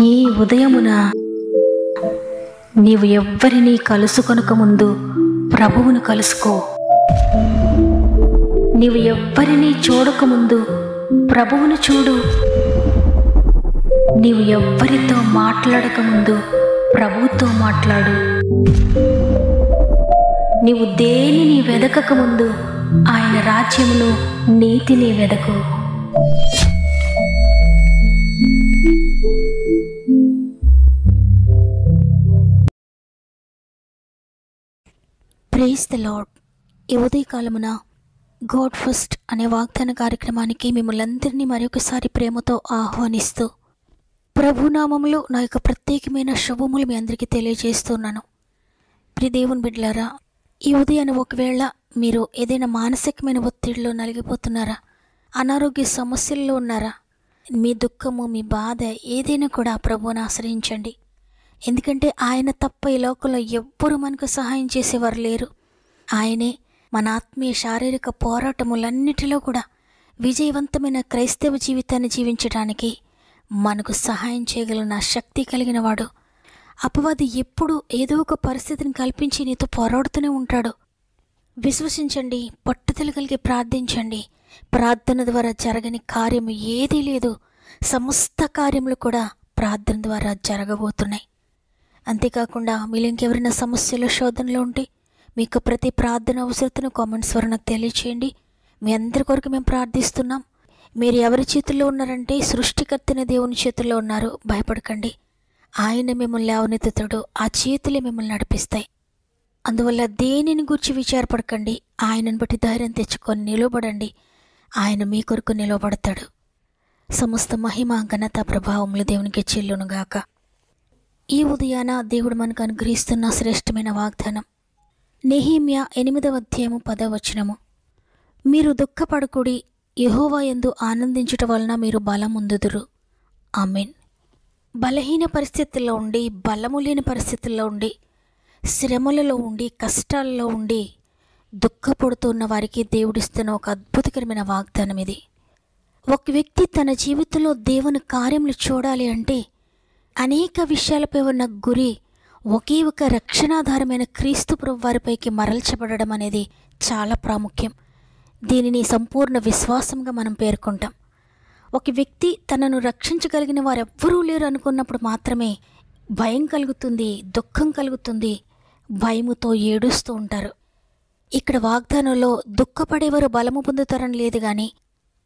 ఈ ఉదయమున నీవు ఎవ్వరినీ కలుసుకొనక ముందు ప్రభువును కలుసుకో. నీవు ఎవ్వరినీ చూడకముందు ప్రభువును చూడు. నీవు ఎవ్వరితో మాట్లాడకముందు ప్రభువుతో మాట్లాడు. నీవు దేనిని వెదకకముందు ఆయన రాజ్యమును నీతిని వెదకు. Praise the lord. ఈ ఉదయకాలమున గాడ్ ఫస్ట్ అనే వాగ్దాన కార్యక్రమానికి మిమ్మల్ందరినీ మరొకసారి ప్రేమతో ఆహ్వానిస్తూ ప్రభునామములో నా యొక్క ప్రత్యేకమైన శుభములు మీ అందరికీ తెలియజేస్తున్నాను. ప్రియ దేవుని బిడ్డలారా, ఈ ఉదయాన్ని ఒకవేళ మీరు ఏదైనా మానసికమైన ఒత్తిడిలో నలిగిపోతున్నారా, అనారోగ్య సమస్యల్లో ఉన్నారా, మీ దుఃఖము మీ బాధ ఏదైనా కూడా ప్రభువుని ఆశ్రయించండి. ఎందుకంటే ఆయన తప్ప ఈ లోకంలో ఎవ్వరూ మనకు సహాయం చేసేవారు లేరు. ఆయనే మన ఆత్మీయ శారీరక పోరాటములన్నిటిలో కూడా విజయవంతమైన క్రైస్తవ జీవితాన్ని జీవించడానికి మనకు సహాయం చేయగలిగిన శక్తి కలిగిన వాడు. అపవాది ఎప్పుడు ఏదో ఒక పరిస్థితిని కల్పించి నీతో పోరాడుతూనే ఉంటాడు. విశ్వసించండి, పట్టుదల కలిగి ప్రార్థించండి. ప్రార్థన ద్వారా జరగని కార్యము ఏదీ లేదు. సమస్త కార్యములు కూడా ప్రార్థన ద్వారా జరగబోతున్నాయి. అంతేకాకుండా మీరు ఇంకెవరైనా సమస్యలు శోధనలో ఉంటే మీకు ప్రతి ప్రార్థన అవసరతను కామెంట్స్ ద్వారా నాకు తెలియచేయండి. మీ అందరి కొరకు మేము ప్రార్థిస్తున్నాం. మీరు ఎవరి చేతుల్లో ఉన్నారంటే సృష్టికర్తైన దేవుని చేతుల్లో ఉన్నారు. భయపడకండి, ఆయన మిమ్మల్ని లేవనెత్తుతాడు. ఆ చేతులే మిమ్మల్ని నడిపిస్తాయి. అందువల్ల దేనిని గురించి విచారపడకండి, ఆయనను బట్టి ధైర్యం తెచ్చుకొని నిలబడండి. ఆయన మీ కొరకు నిలబడతాడు. సమస్త మహిమ ఘనత ప్రభావములు దేవునికి చెల్లునుగాక. ఈ ఉదయాన దేవుడు మనకు అనుగ్రహిస్తున్న శ్రేష్టమైన వాగ్దానం నెహెమ్యా 8వ అధ్యాయము 10వ వచనము. మీరు దుఃఖపడకుడి, యెహోవా యందు ఆనందించుట వలన మీరు బలముందుదురు. ఆమేన్. బలహీన పరిస్థితుల్లో ఉండి, బలము లేని పరిస్థితుల్లో ఉండి, శ్రమలలో ఉండి, కష్టాలలో ఉండి దుఃఖపడుతున్న వారికి దేవుడిస్తున్న ఒక అద్భుతకరమైన వాగ్దానం ఇది. ఒక వ్యక్తి తన జీవితంలో దేవుని కార్యములు చూడాలి అంటే అనేక విషయాలపై ఉన్న గురి ఒకే ఒక రక్షణాధారమైన క్రీస్తు ప్రభు వారిపైకి మరల్చబడడం అనేది చాలా ప్రాముఖ్యం. దీనిని సంపూర్ణ విశ్వాసంగా మనం పేర్కొంటాం. ఒక వ్యక్తి తనను రక్షించగలిగిన వారెవ్వరూ లేరు అనుకున్నప్పుడు మాత్రమే భయం కలుగుతుంది, దుఃఖం కలుగుతుంది, భయముతో ఏడుస్తూ ఉంటారు. ఇక్కడ వాగ్దానంలో దుఃఖపడేవారు బలము పొందుతారని లేదు, కానీ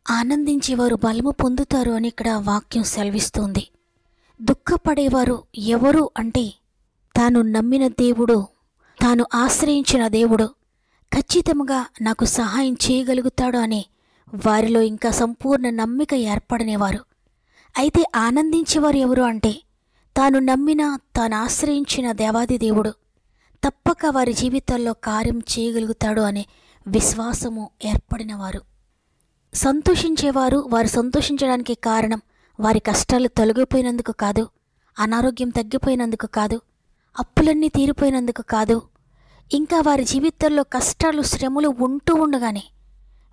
ఆనందించేవారు బలము పొందుతారు అని ఇక్కడ వాక్యం సెలవిస్తుంది. దుఃఖపడేవారు ఎవరు అంటే తాను నమ్మిన దేవుడు, తాను ఆశ్రయించిన దేవుడు ఖచ్చితంగా నాకు సహాయం చేయగలుగుతాడు అని వారిలో ఇంకా సంపూర్ణ నమ్మిక ఏర్పడనేవారు. అయితే ఆనందించేవారు ఎవరు అంటే తాను నమ్మిన, తాను ఆశ్రయించిన దేవాది దేవుడు తప్పక వారి జీవితాల్లో కార్యం చేయగలుగుతాడు అనే విశ్వాసము ఏర్పడినవారు. సంతోషించేవారు వారు సంతోషించడానికి కారణం వారి కష్టాలు తొలగిపోయినందుకు కాదు, అనారోగ్యం తగ్గిపోయినందుకు కాదు, అప్పులన్నీ తీరిపోయినందుకు కాదు, ఇంకా వారి జీవితాల్లో కష్టాలు శ్రమలు ఉంటూ ఉండగానే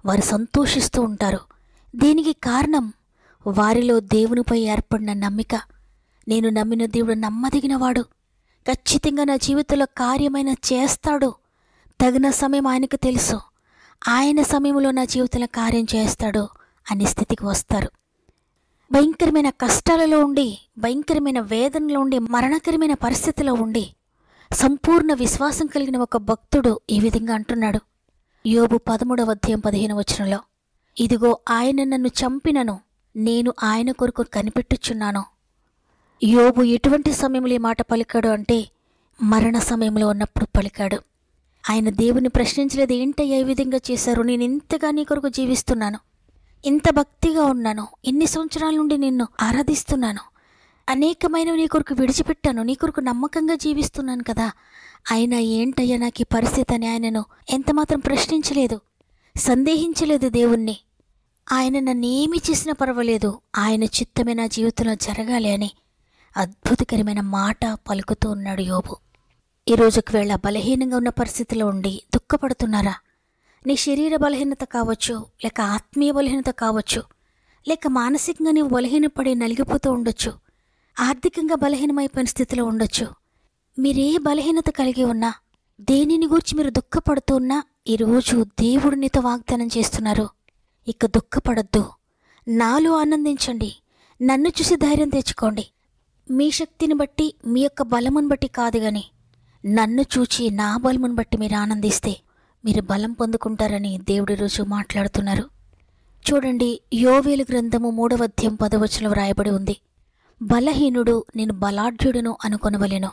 వారు సంతోషిస్తూ ఉంటారు. దీనికి కారణం వారిలో దేవునిపై ఏర్పడిన నమ్మిక. నేను నమ్మిన దేవుడు నమ్మదగినవాడు, ఖచ్చితంగా నా జీవితంలో కార్యమైన చేస్తాడు, తగిన సమయం ఆయనకు తెలుసు, ఆయన సమయంలో నా జీవితంలో కార్యం చేస్తాడు అనే స్థితికి వస్తారు. భయంకరమైన కష్టాలలో ఉండి, భయంకరమైన వేదనలో ఉండి, మరణకరమైన పరిస్థితిలో ఉండి సంపూర్ణ విశ్వాసం కలిగిన ఒక భక్తుడు ఈ విధంగా అంటున్నాడు. యోబు 13వ అధ్యాయం 15వ వచనంలో, ఇదిగో ఆయన నన్ను చంపినను నేను ఆయన కొరకు కనిపెట్టుచున్నాను. యోబు ఎటువంటి సమయంలో ఈ మాట పలికాడు అంటే మరణ సమయంలో ఉన్నప్పుడు పలికాడు. ఆయన దేవుని ప్రశ్నించలేదు, ఏంటయ్యా ఈ విధంగా చేశారు, నేను ఇంతగా నీ కొరకు జీవిస్తున్నాను, ఇంత భక్తిగా ఉన్నాను, ఇన్ని సంవత్సరాల నుండి నిన్ను ఆరాధిస్తున్నాను, అనేకమైనవి నీ కొరకు విడిచిపెట్టాను, నీ కొరకు నమ్మకంగా జీవిస్తున్నాను కదా, అయినా ఏంటయ్యా నాకు ఈ పరిస్థితి అని ఆయనను ఎంతమాత్రం ప్రశ్నించలేదు, సందేహించలేదు దేవుణ్ణి. ఆయన నన్నేమి చేసినా పర్వాలేదు, ఆయన చిత్తమే నా జీవితంలో జరగాలి అని అద్భుతకరమైన మాట పలుకుతూ ఉన్నాడు యోబు. ఈరోజు ఒకవేళ బలహీనంగా ఉన్న పరిస్థితిలో ఉండి దుఃఖపడుతున్నారా? నీ శరీర బలహీనత కావచ్చు, లేక ఆత్మీయ బలహీనత కావచ్చు, లేక మానసికంగా నీవు బలహీనపడి నలిగిపోతూ ఉండొచ్చు. ఆర్థికంగా బలహీనమైపోయిన స్థితిలో ఉండొచ్చు. మీరే బలహీనత కలిగి ఉన్నా, దేనిని గూర్చి మీరు దుఃఖపడుతూ ఉన్నా, ఈరోజు దేవుడు నీతో వాగ్దానం చేస్తున్నారు, ఇక దుఃఖపడద్దు, నాలో ఆనందించండి, నన్ను చూసి ధైర్యం తెచ్చుకోండి. మీ శక్తిని బట్టి, మీ యొక్క బలమును బట్టి కాదు గాని నన్ను చూచి నా బలమును బట్టి మీరు ఆనందిస్తే మీరు బలం పొందుకుంటారని దేవుడి రోజు మాట్లాడుతున్నారు. చూడండి, యోవేలు గ్రంథము 3వ అధ్యాయం 10వ వచనంలో వ్రాయబడి ఉంది, బలహీనుడు నేను బలాఢ్యుడును అనుకొనవలెను.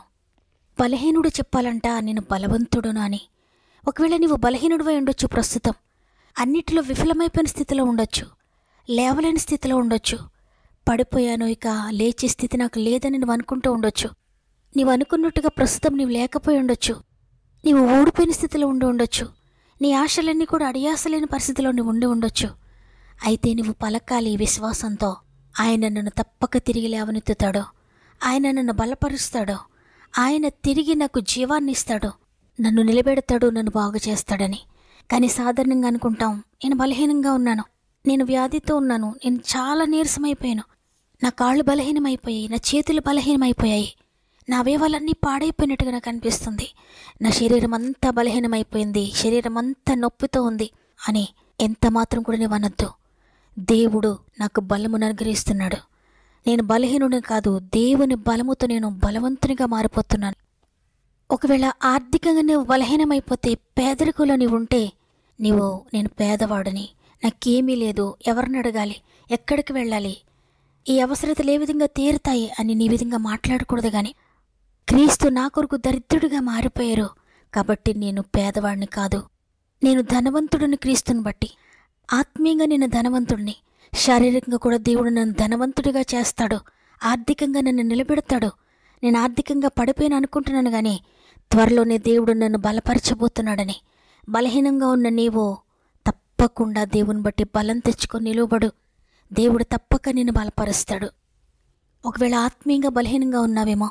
బలహీనుడు చెప్పాలంట నేను బలవంతుడును అని. ఒకవేళ నీవు బలహీనుడివై ఉండొచ్చు, ప్రస్తుతం అన్నిటిలో విఫలమైపోయిన స్థితిలో ఉండొచ్చు, లేవలేని స్థితిలో ఉండొచ్చు, పడిపోయాను ఇక లేచే స్థితి నాకు లేదని నువ్వు అనుకుంటూ ఉండొచ్చు. నీవు అనుకున్నట్టుగా ప్రస్తుతం నీవు లేకపోయి ఉండొచ్చు, నీవు ఓడిపోయిన స్థితిలో ఉండి ఉండొచ్చు, నీ ఆశలన్నీ కూడా అడియాసలేని పరిస్థితిలో నువ్వు ఉండి ఉండొచ్చు. అయితే నువ్వు పలకాలి విశ్వాసంతో, ఆయన నన్ను తప్పక తిరిగి లేవనెత్తుతాడు, ఆయన నన్ను బలపరుస్తాడు, ఆయన తిరిగి నాకు జీవాన్ని ఇస్తాడు, నన్ను నిలబెడతాడు, నన్ను బాగు చేస్తాడని. కానీ సాధారణంగా అనుకుంటాం, నేను బలహీనంగా ఉన్నాను, నేను వ్యాధితో ఉన్నాను, నేను చాలా నీరసమైపోయాను, నా కాళ్ళు బలహీనమైపోయాయి, నా చేతులు బలహీనమైపోయాయి, నా అవయవాలన్నీ పాడైపోయినట్టుగా నాకు అనిపిస్తుంది, నా శరీరం అంతా బలహీనమైపోయింది, శరీరం అంతా నొప్పితో ఉంది అని ఎంత మాత్రం కూడా నేను అనొద్దు. దేవుడు నాకు బలమును అనుగ్రహిస్తున్నాడు. నేను బలహీనుడిని కాదు, దేవుని బలముతో నేను బలవంతునిగా మారిపోతున్నాను. ఒకవేళ ఆర్థికంగా నువ్వు బలహీనమైపోతే, పేదరికంలో నీవు ఉంటే, నేను పేదవాడిని, నాకేమీ లేదు, ఎవరిని అడగాలి, ఎక్కడికి వెళ్ళాలి, ఈ అవసరతలు ఏ విధంగా తీరుతాయి అని నీ విధంగా మాట్లాడకూడదు. కానీ క్రీస్తు నా కొరకు దరిద్రుడిగా మారిపోయారు కాబట్టి నేను పేదవాడిని కాదు, నేను ధనవంతుడిని. క్రీస్తుని బట్టి ఆత్మీయంగా నేను ధనవంతుడిని, శారీరకంగా కూడా దేవుడు నన్ను ధనవంతుడిగా చేస్తాడు, ఆర్థికంగా నన్ను నిలబెడతాడు. నేను ఆర్థికంగా పడిపోయిన అనుకుంటున్నాను కానీ త్వరలోనే దేవుడు నన్ను బలపరచబోతున్నాడని. బలహీనంగా ఉన్న నీవు తప్పకుండా దేవుని బట్టి బలం తెచ్చుకొని నిలువబడు, దేవుడు తప్పక నిన్ను బలపరుస్తాడు. ఒకవేళ ఆత్మీయంగా బలహీనంగా ఉన్నావేమో,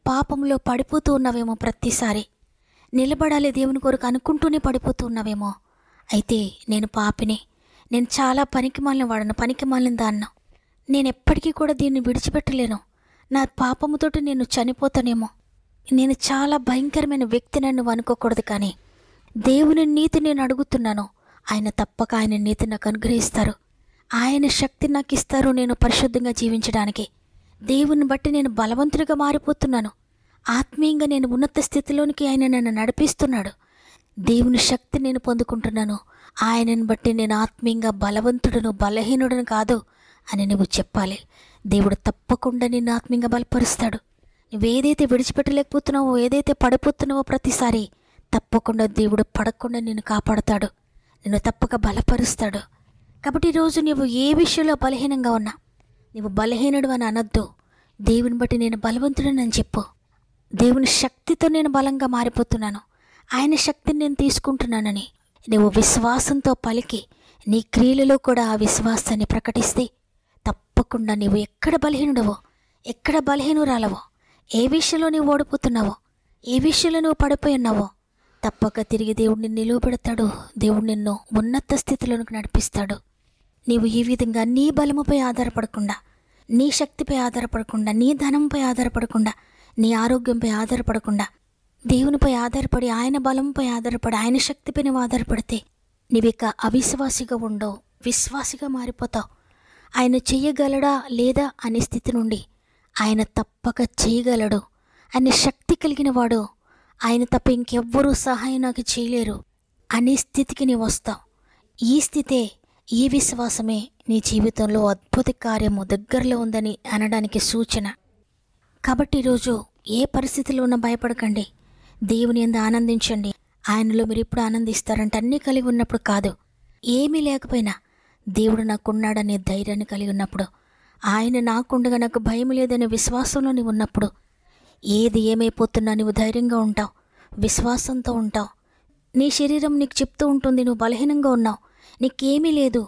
పాపంలో పడిపోతూ ఉన్నావేమో, ప్రతిసారి నిలబడాలి దేవుని కొరకు అనుకుంటూనే పడిపోతూ ఉన్నావేమో, అయితే నేను పాపిని, నేను చాలా పనికిమాలిన వాడను, పనికిమాలిన దాన్న, నేను ఎప్పటికీ కూడా దీన్ని విడిచిపెట్టలేను, నా పాపముతోటి నేను చనిపోతానేమో, నేను చాలా భయంకరమైన వ్యక్తి నన్ను అనుకోకూడదు. కానీ దేవుని నీతి నేను అడుగుతున్నాను, ఆయన తప్పక ఆయన నీతి నాకు అనుగ్రహిస్తారు, ఆయన శక్తి నాకు ఇస్తారు నేను పరిశుద్ధంగా జీవించడానికి. దేవుని బట్టి నేను బలవంతుడిగా మారిపోతున్నాను, ఆత్మీయంగా నేను ఉన్నత స్థితిలోనికి ఆయన నన్ను నడిపిస్తున్నాడు, దేవుని శక్తి నేను పొందుకుంటున్నాను, ఆయనను బట్టి నేను ఆత్మీయంగా బలవంతుడును బలహీనుడును కాదు అని నువ్వు చెప్పాలి. దేవుడు తప్పకుండా నిన్ను ఆత్మీయంగా బలపరుస్తాడు. నువ్వేదైతే విడిచిపెట్టలేకపోతున్నావో, ఏదైతే పడిపోతున్నావో ప్రతిసారి తప్పకుండా దేవుడు పడకుండా నిన్ను కాపాడుతాడు, నిన్ను తప్పక బలపరుస్తాడు. కాబట్టి ఈరోజు నువ్వు ఏ విషయంలో బలహీనంగా ఉన్నా, నువ్వు బలహీనుడు అని అనొద్దు, దేవుని బట్టి నేను బలవంతుడని అని చెప్పు. దేవుని శక్తితో నేను బలంగా మారిపోతున్నాను, ఆయన శక్తిని నేను తీసుకుంటున్నానని నువ్వు విశ్వాసంతో పలికి నీ క్రియలలో కూడా ఆ విశ్వాసాన్ని ప్రకటిస్తే తప్పకుండా నువ్వు ఎక్కడ బలహీనుడవో, ఎక్కడ బలహీనురాలవో, ఏ విషయంలో నువ్వు ఓడిపోతున్నావో, ఏ విషయంలో నువ్వు పడిపోయి ఉన్నావో తప్పక తిరిగి దేవుడు నిన్ను నిలువబెడతాడు, దేవుడు నిన్ను ఉన్నత స్థితిలోనికి నడిపిస్తాడు. నీవు ఈ విధంగా నీ బలముపై ఆధారపడకుండా, నీ శక్తిపై ఆధారపడకుండా, నీ ధనంపై ఆధారపడకుండా, నీ ఆరోగ్యంపై ఆధారపడకుండా, దేవునిపై ఆధారపడి, ఆయన బలంపై ఆధారపడి, ఆయన శక్తిపై నువ్వు ఆధారపడితే నీవిక అవిశ్వాసిగా ఉండవు, విశ్వాసిగా మారిపోతావు. ఆయన చెయ్యగలడా లేదా అనే స్థితి నుండి ఆయన తప్పక చేయగలడు, ఆయన శక్తి కలిగిన వాడు, ఆయన తప్ప ఇంకెవ్వరూ సహాయం నాకు చేయలేరు అనే స్థితికి నీవు వస్తావు. ఈ స్థితే, ఈ విశ్వాసమే నీ జీవితంలో అద్భుత కార్యము దగ్గరలో ఉందని అనడానికి సూచన. కాబట్టి ఈరోజు ఏ పరిస్థితిలో ఉన్నా భయపడకండి, దేవుని యందు ఆనందించండి. ఆయనలో మీరు ఇప్పుడు ఆనందిస్తారంటే అన్నీ కలిగి ఉన్నప్పుడు కాదు, ఏమీ లేకపోయినా దేవుడు నాకున్నాడనే ధైర్యాన్ని కలిగి ఉన్నప్పుడు, ఆయన నాకుండగా నాకు భయం లేదనే విశ్వాసంలో నీవు ఉన్నప్పుడు, ఏది ఏమైపోతున్నా నువ్వు ధైర్యంగా ఉంటావు, విశ్వాసంతో ఉంటావు. నీ శరీరం నీకు చెప్తూ ఉంటుంది నువ్వు బలహీనంగా ఉన్నావు, నీకేమీ లేదు,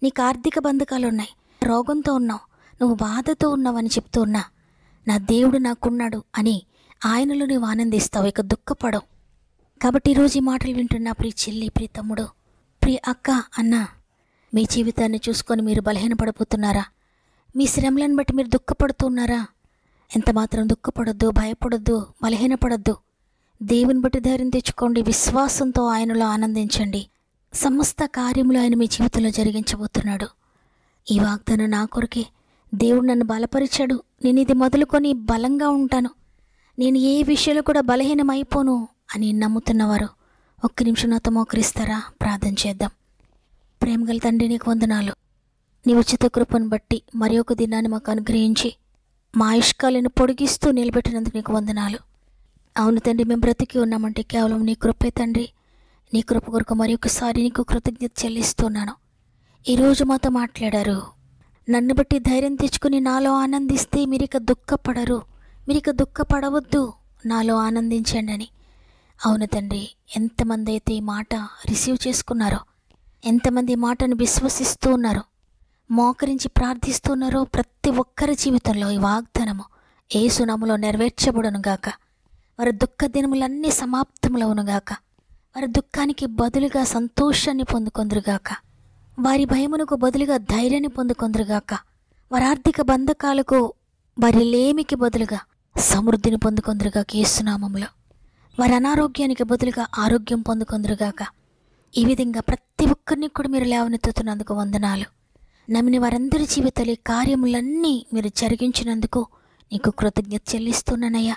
నీకు ఆర్థిక బంధకాలు ఉన్నాయి, రోగంతో ఉన్నావు, నువ్వు బాధతో ఉన్నావని చెప్తూ ఉన్నా, నా దేవుడు నాకున్నాడు అని ఆయనలో నువ్వు ఆనందిస్తావు, ఇక దుఃఖపడవు. కాబట్టి ఈరోజు ఈ మాటలు వింటున్నా ప్రియ చెల్లి, ప్రియ తమ్ముడు, ప్రియ అక్క, అన్న, మీ జీవితాన్ని చూసుకొని మీరు బలహీనపడిపోతున్నారా? మీ శ్రమలను బట్టి మీరు దుఃఖపడుతున్నారా? ఎంత మాత్రం దుఃఖపడొద్దు, భయపడొద్దు, బలహీనపడొద్దు. దేవుని బట్టి ధైర్యం తెచ్చుకోండి. విశ్వాసంతో ఆయనలో ఆనందించండి. సమస్త కార్యములు ఆయన మీ జీవితంలో జరిగించబోతున్నాడు. ఈ వాగ్దానం నా కొరకే. దేవుడు నన్ను బలపరిచాడు. నేను ఇది మొదలుకొని బలంగా ఉంటాను. నేను ఏ విషయంలో కూడా బలహీనమైపోను అని నమ్ముతున్నవారు ఒక్క నిమిషం నాతో మోకరిస్తారా? ప్రార్థన చేద్దాం. ప్రేమగల తండ్రి, నీకు వందనాలు. నీ ఉచిత కృపను బట్టి మరి ఒక దినాన్ని మాకు అనుగ్రహించి మా ఆయుష్కాలను పొడిగిస్తూ నిలబెట్టినందుకు నీకు వందనాలు. అవును తండ్రి, మేము బ్రతికి ఉన్నామంటే కేవలం నీ కృపే తండ్రి. నీ కృప కొరకు మరి ఒకసారి నీకు కృతజ్ఞత చెల్లిస్తున్నాను. ఈరోజు మాతో మాట్లాడారు. నన్ను బట్టి ధైర్యం తెచ్చుకుని నాలో ఆనందిస్తే మీరిక దుఃఖపడరు, మీరిక దుఃఖపడవద్దు, నాలో ఆనందించండి అని. అవును తండ్రి, ఎంతమంది అయితే ఈ మాట రిసీవ్ చేసుకున్నారో, ఎంతమంది ఈ మాటను విశ్వసిస్తూ ఉన్నారో, మోకరించి ప్రార్థిస్తున్నారో, ప్రతి ఒక్కరి జీవితంలో ఈ వాగ్దానము యేసు నామములో నెరవేర్చబడునుగాక. వారి దుఃఖ దినములన్నీ సమాప్తములవునుగాక. వారి దుఃఖానికి బదులుగా సంతోషాన్ని పొందుకొందురుగాక. వారి భయమునకు బదులుగా ధైర్యాన్ని పొందుకొందురుగాక. వారి ఆర్థిక బంధకాలకు, వారి లేమికి బదులుగా సమృద్ధిని పొందుకొందురుగాక యేసు నామములో. వారి అనారోగ్యానికి బదులుగా ఆరోగ్యం పొందుకొందురుగాక. ఈ విధంగా ప్రతి ఒక్కరిని కూడా మీరు లేవనెత్తుతున్నందుకు వందనాలు. నమ్మిన వారందరి జీవితాలు కార్యములన్నీ మీరు జరిగించినందుకు నీకు కృతజ్ఞత చెల్లిస్తున్నానయ్యా.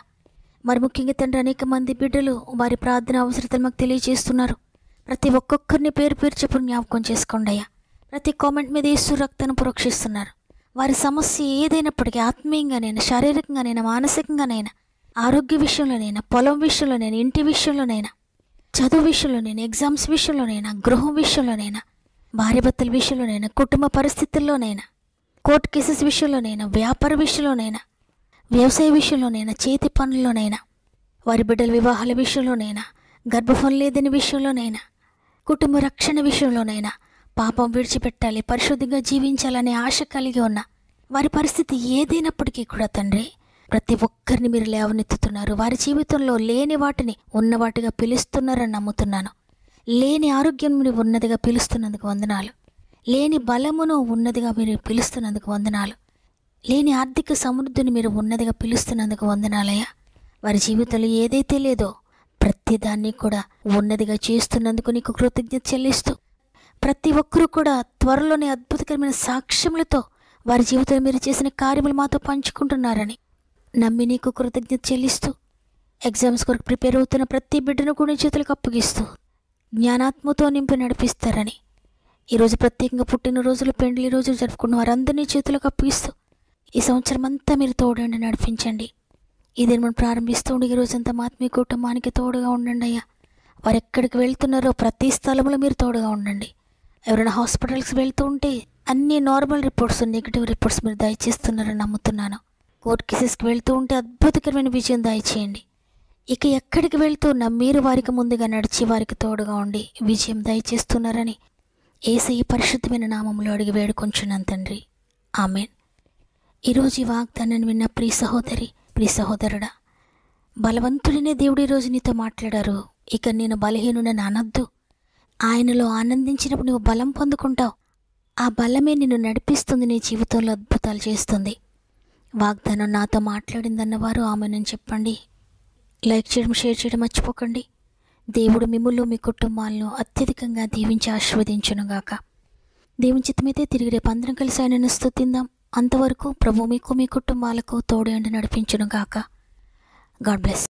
మరి ముఖ్యంగా తండ్రి, అనేక మంది బిడ్డలు వారి ప్రార్థన అవసరతలు మాకు తెలియజేస్తున్నారు. ప్రతి ఒక్కొక్కరిని పేరు పేరు చెప్పుడు జ్ఞాపకం చేసుకోండి అయ్యా. ప్రతి కామెంట్ మీద యేసు రక్తాన్ని ప్రోక్షిస్తున్నారు. వారి సమస్య ఏదైనప్పటికీ, ఆత్మీయంగానైనా, శారీరకంగానైనా, మానసికంగానైనా, ఆరోగ్య విషయంలోనైనా, పొలం విషయంలోనైనా, ఇంటి విషయంలోనైనా, చదువు విషయంలోనైనా, ఎగ్జామ్స్ విషయంలోనైనా, గృహం విషయంలోనైనా, భార్యాభర్తల విషయంలోనైనా, కుటుంబ పరిస్థితుల్లోనైనా, కోర్టు కేసెస్ విషయంలోనైనా, వ్యాపార విషయంలోనైనా, వ్యవసాయ విషయంలోనైనా, చేతి పనుల్లోనైనా, వారి బిడ్డల వివాహాల విషయంలోనైనా, గర్భఫలం లేదని విషయంలోనైనా, కుటుంబ రక్షణ విషయంలోనైనా, పాపం విడిచిపెట్టాలి, పరిశుద్ధిగా జీవించాలనే ఆశ కలిగి ఉన్న వారి పరిస్థితి ఏదైనప్పటికీ కూడా తండ్రి, ప్రతి ఒక్కరిని మీరు లేవనెత్తుతున్నారు. వారి జీవితంలో లేని వాటిని ఉన్నవాటిగా పిలుస్తున్నారని నమ్ముతున్నాను. లేని ఆరోగ్యం మీరు ఉన్నదిగా పిలుస్తున్నందుకు వందనాలు. లేని బలమును ఉన్నదిగా మీరు పిలుస్తున్నందుకు వందనాలు. లేని ఆర్థిక సమృద్ధిని మీరు ఉన్నదిగా పిలుస్తున్నందుకు వందనాలయ్యా. వారి జీవితంలో ఏదైతే లేదో ప్రతిదాన్ని కూడా ఉన్నదిగా చేస్తున్నందుకు నీకు కృతజ్ఞత చెల్లిస్తూ, ప్రతి ఒక్కరూ కూడా త్వరలోనే అద్భుతకరమైన సాక్ష్యములతో వారి జీవితంలో మీరు చేసిన కార్యములు మాతో పంచుకుంటున్నారని నమ్మి నీకు కృతజ్ఞత చెల్లిస్తూ, ఎగ్జామ్స్ కొరకు ప్రిపేర్ అవుతున్న ప్రతి బిడ్డను కూడా చేతులకు అప్పగిస్తూ జ్ఞానాత్మతో నింపి నడిపిస్తారని, ఈరోజు ప్రత్యేకంగా పుట్టినరోజులు, పెండ్లి రోజులు జరుపుకున్న వారందరినీ చేతులకు అప్పగిస్తూ ఈ సంవత్సరం అంతా మీరు తోడండి, నడిపించండి. ఇదే మనం ప్రారంభిస్తూ ఉండి ఈ రోజంతా ఆత్మీయ కుటుంబానికి తోడుగా ఉండండి అయ్యా. వారు ఎక్కడికి వెళ్తున్నారో ప్రతి స్థలంలో మీరు తోడుగా ఉండండి. ఎవరైనా హాస్పిటల్స్కి వెళ్తూ ఉంటే అన్ని నార్మల్ రిపోర్ట్స్, నెగిటివ్ రిపోర్ట్స్ మీరు దయచేస్తున్నారని నమ్ముతున్నాను. కోర్టు కేసెస్కి వెళ్తూ ఉంటే అద్భుతకరమైన విజయం దయచేయండి. ఇక ఎక్కడికి వెళ్తున్నా మీరు వారికి ముందుగా నడిచి వారికి తోడుగా ఉండి విజయం దయచేస్తున్నారని యేసయ్య పరిశుద్ధమైన నామములో అడిగి వేడుకొంచున్నాను తండ్రి. ఆమెన్. ఈరోజు ఈ వాగ్దానాన్ని విన్న ప్రియ సహోదరి, ప్రియ సహోదరుడా, బలవంతుడినే దేవుడు ఈరోజు నీతో మాట్లాడారు. ఇక నేను బలహీనుడని అనొద్దు. ఆయనలో ఆనందించినప్పుడు నువ్వు బలం పొందుకుంటావు. ఆ బలమే నిన్ను నడిపిస్తుంది, నీ జీవితంలో అద్భుతాలు చేస్తుంది. వాగ్దానం నాతో మాట్లాడిందన్నవారు ఆమెనని చెప్పండి. లైక్ చేయడం, షేర్ చేయడం మర్చిపోకండి. దేవుడు మిమ్ములు, మీ కుటుంబాలను అత్యధికంగా దీవించి ఆశీర్వదించునుగాక. దేవుని చిత్తమైతే తిరిగి రేపు అందరం కలిసి ఆయనను స్తుతిందాం. అంతవరకు ప్రభు మీకు, మీ కుటుంబాలకు తోడు నడిపించునుగాక. God bless.